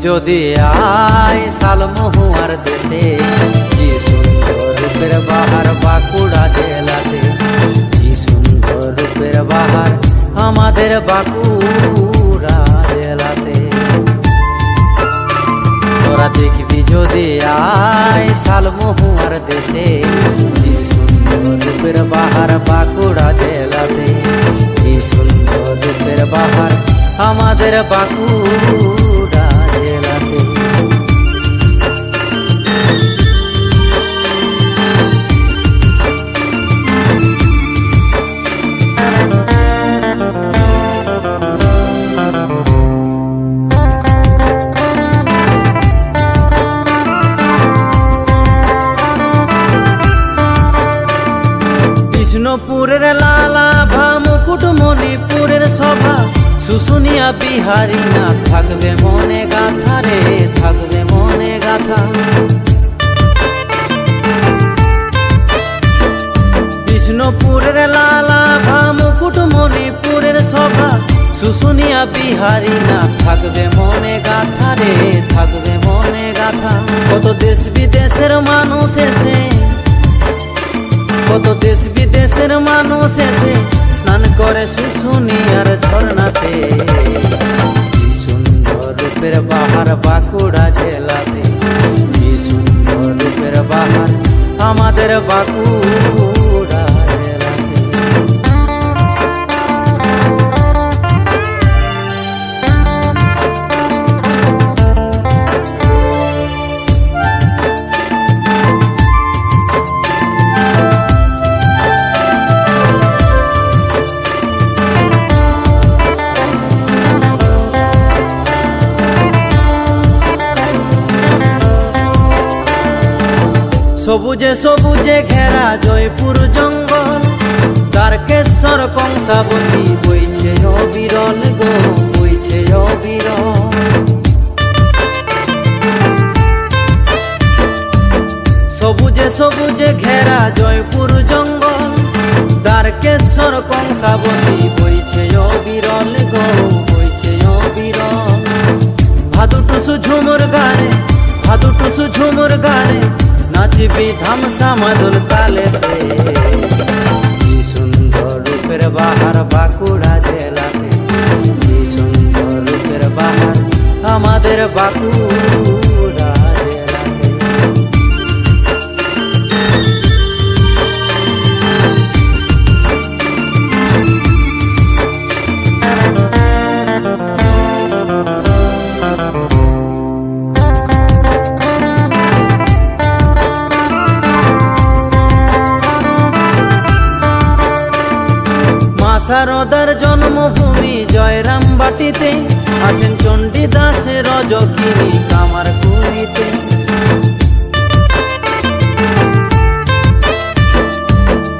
যদি আয় শালমহুয়ার দেশে, কি সুন্দর রূপের বাহার বাঁকুড়া জেলাতে, কি সুন্দর রূপের বাহার আমাদের বাঁকুড়া জেলাতে। তোরা দেখবি যদি আয় শালমহুয়ার দেশে, কি সুন্দর রূপের বাহার বাঁকুড়া জেলাতে, কি সুন্দর রূপের বাহার আমাদের বাঁকুড়া জেলাতে। কৃষ্ণপুরের লালা ভা মুকুটমণিপুরের সভা, শুশুনিয়া বিহারি না থাকবে মনে গাথা রে, থাকবে মনে গাথা। কৃষ্ণপুরের লালা ভা মুকুটমণিপুরের সভা, শুশুনিয়া বিহারি না থাকবে মনে গাথা রে, থাকবে মনে গাথা। কত দেশ বিদেশের মানুষ এসে, কত দেশ বিদেশের মানুষ এসে স্নান করে শুশুনিয়ার ঝর্ণাতে, কি সুন্দর রূপের বাহার বাঁকুড়া জেলাতে, কি সুন্দর রূপের বাহার আমাদের বাঁকুড়া জেলাতে। সবুজে সবুজে ঘেরা জয়পুর জঙ্গল, তারকেশ্বর কংসাবতী বইছে অবিরল গো, বইছে অবিরল। সবুজে সবুজে ঘেরা জয়পুর জঙ্গল, তারকেশ্বর কংসাবতী বইছে অবিরল গো, বইছে অবিরল। ভাদু টুসু ঝুমুর গানে, ভাদু টুসু ঝুমুর গানে নাচবি ধামসা মাদল তালেতে, কি সুন্দর রূপের বাহার বাঁকুড়া জেলাতে, কি সুন্দর রূপের বাহার আমাদের বাঁকুড়া জেলাতে। শারদার জন্মভূমি জয়রাম বাটিতে, আছেন চণ্ডীদাসের রজকিনী কামার কুড়িতে।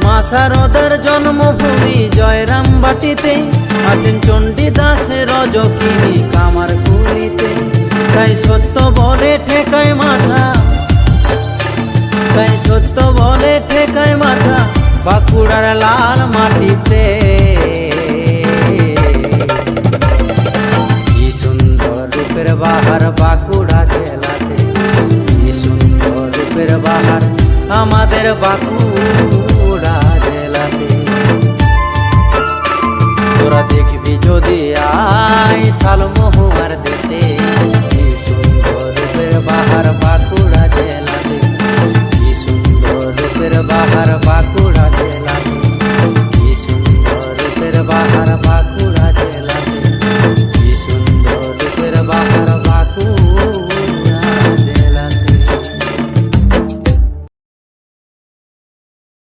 মা শারদার জন্মভূমি জয়রাম বাটিতে, আছেন চণ্ডীদাসের রজকিনী কামার কুড়িতে। তাই সত্য বলে ঠেকায় মাথা, তাই সত্য বলে ঠেকায় মাথা বাঁকুড়ার লাল মাটিতে, কি সুন্দর রূপের বাহার বাঁকুড়া জেলাতে, কি সুন্দর রূপের বাহার আমাদের বাঁকুড়া জেলাতে। তোরা দেখবি যদি